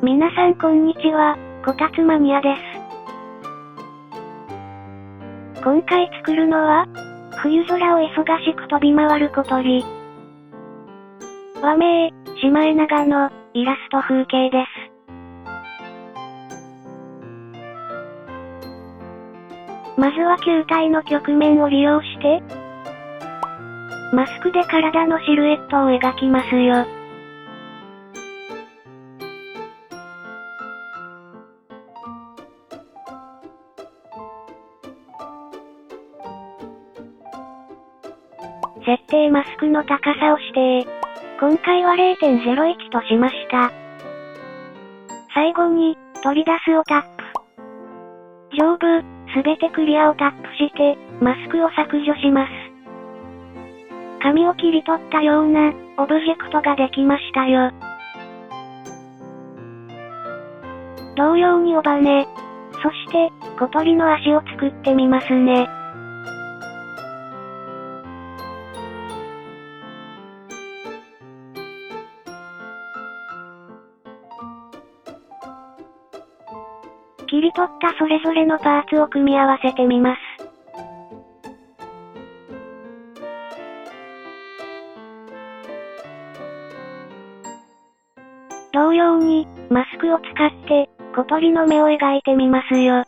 皆さんこんにちは、こたつマニアです。今回作るのは、冬空を忙しく飛び回る小鳥。和名、シマエナガのイラスト風景です。まずは球体の曲面を利用して、マスクで体のシルエットを描きますよ。設定マスクの高さを指定。今回は 0.01 としました。最後に、取り出すをタップ。上部、すべてクリアをタップして、マスクを削除します。紙を切り取ったような、オブジェクトができましたよ。同様に尾羽、そして、小鳥の足を作ってみますね。切り取ったそれぞれのパーツを組み合わせてみます。同様に、マスクを使って、小鳥の目を描いてみますよ。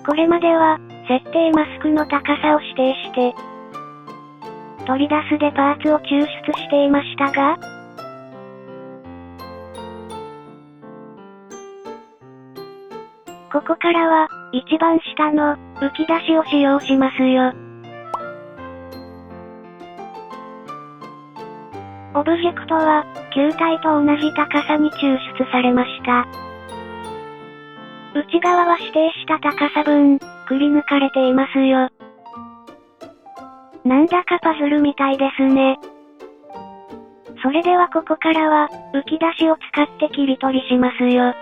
これまでは、設定マスクの高さを指定して、取り出すでパーツを抽出していましたが、ここからは、一番下の、浮き出しを使用しますよ。オブジェクトは、球体と同じ高さに抽出されました。内側は指定した高さ分、くり抜かれていますよ。なんだかパズルみたいですね。それではここからは、浮き出しを使って切り取りしますよ。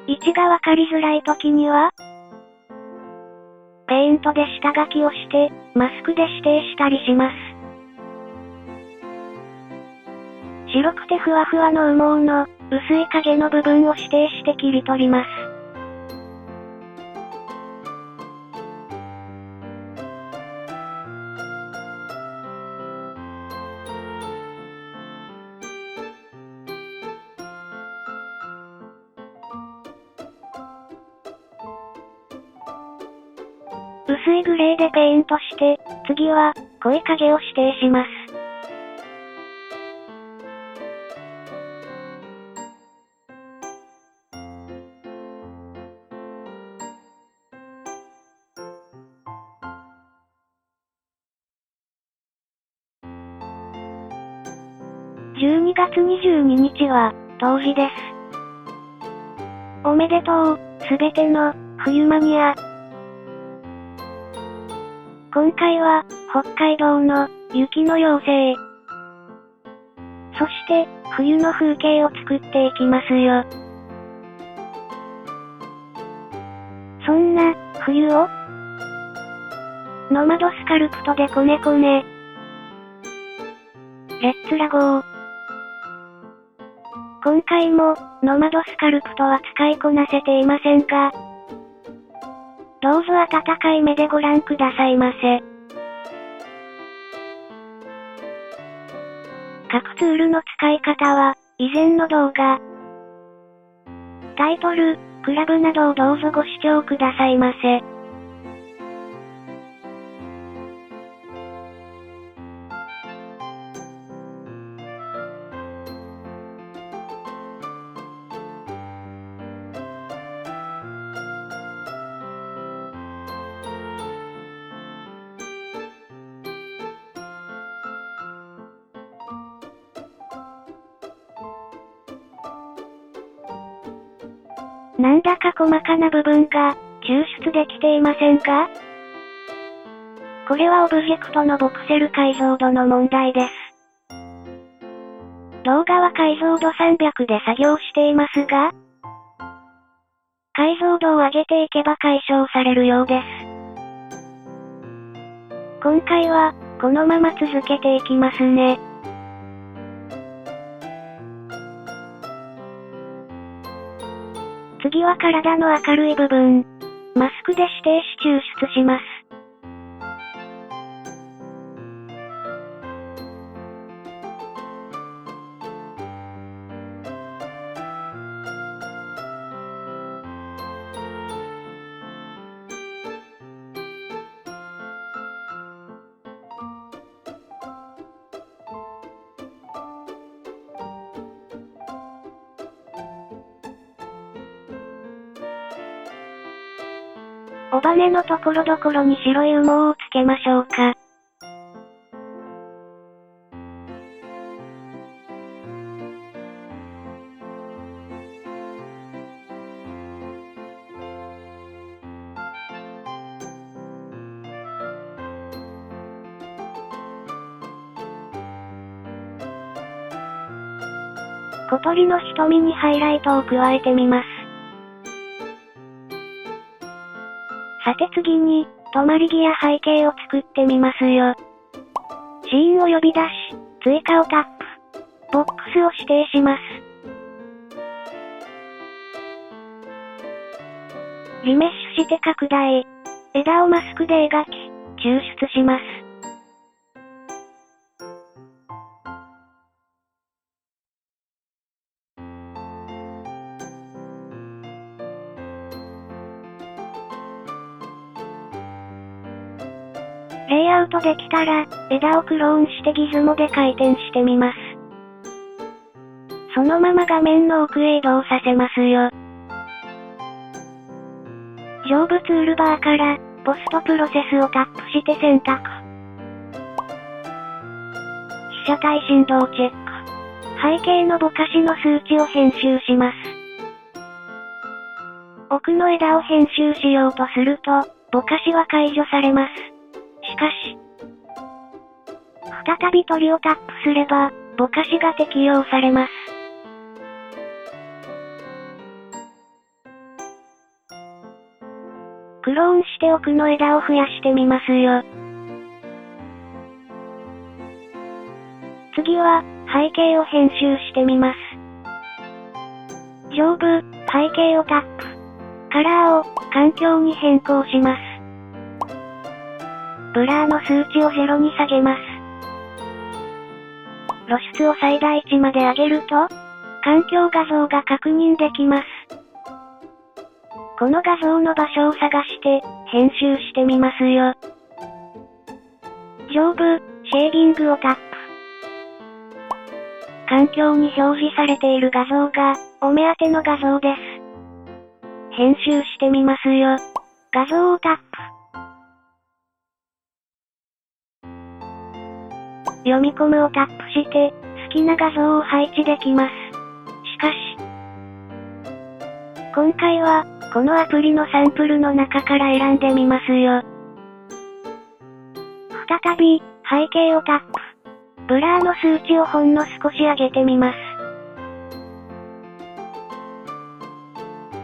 位置がわかりづらい時には、ペイントで下書きをして、マスクで指定したりします。白くてふわふわの羽毛の、薄い影の部分を指定して切り取ります。薄いグレーでペイントして、次は、濃い影を指定します。12月22日は、冬至です。おめでとう、すべての、冬マニア。今回は、北海道の、雪の妖精。そして、冬の風景を作っていきますよ。そんな、冬を、ノマドスカルプトでこねこね。レッツラゴー。今回も、ノマドスカルプトは使いこなせていませんが、どうぞ温かい目でご覧くださいませ。各ツールの使い方は、以前の動画。タイトル、クラブなどをどうぞご視聴くださいませ。なんだか細かな部分が、抽出できていませんか？これはオブジェクトのボクセル解像度の問題です。動画は解像度300で作業していますが、解像度を上げていけば解消されるようです。今回は、このまま続けていきますね。次は体の明るい部分。マスクで指定し抽出します。尾羽のところどころに白い羽毛をつけましょうか。小鳥の瞳にハイライトを加えてみます。さて次に、止まり木や背景を作ってみますよ。シーンを呼び出し、追加をタップ。ボックスを指定します。リメッシュして拡大。枝をマスクで描き、抽出します。レイアウトできたら、枝をクローンしてギズモで回転してみます。そのまま画面の奥へ移動させますよ。上部ツールバーから、ポストプロセスをタップして選択。被写体振動チェック。背景のぼかしの数値を編集します。奥の枝を編集しようとすると、ぼかしは解除されます。しかし、再び鳥をタップすれば、ぼかしが適用されます。クローンして奥の枝を増やしてみますよ。次は、背景を編集してみます。上部、背景をタップ。カラーを、環境に変更します。ブラーの数値を0に下げます。露出を最大値まで上げると、環境画像が確認できます。この画像の場所を探して、編集してみますよ。上部、シェーディングをタップ。環境に表示されている画像が、お目当ての画像です。編集してみますよ。画像をタップ。読み込むをタップして、好きな画像を配置できます。しかし、今回は、このアプリのサンプルの中から選んでみますよ。再び、背景をタップ。ブラーの数値をほんの少し上げてみます。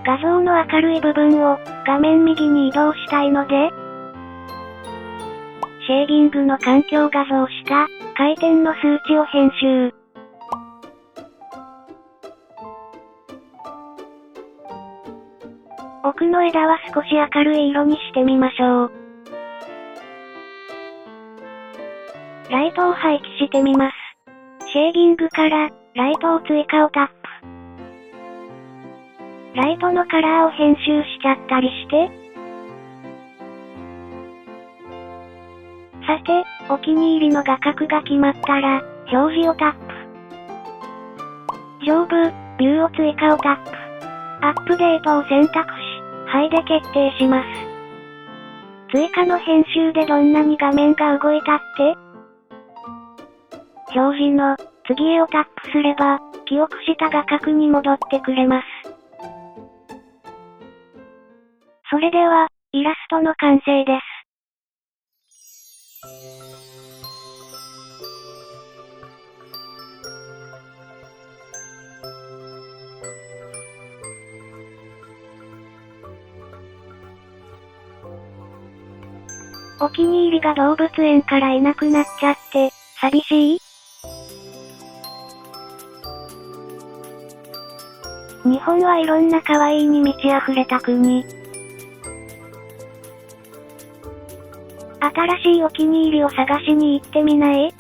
画像の明るい部分を、画面右に移動したいので、シェーディングの環境画像下、回転の数値を編集。奥の枝は少し明るい色にしてみましょう。ライトを配置してみます。シェーディングから、ライトを追加をタップ。ライトのカラーを編集しちゃったりして。さて、お気に入りの画角が決まったら、表示をタップ。上部、ビューを追加をタップ。アップデートを選択し、はいで決定します。追加の編集でどんなに画面が動いたって表示の、次へをタップすれば、記憶した画角に戻ってくれます。それでは、イラストの完成です。お気に入りが動物園からいなくなっちゃって、寂しい？日本はいろんな可愛いに満ち溢れた国。新しいお気に入りを探しに行ってみない？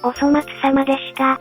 お粗末様でした。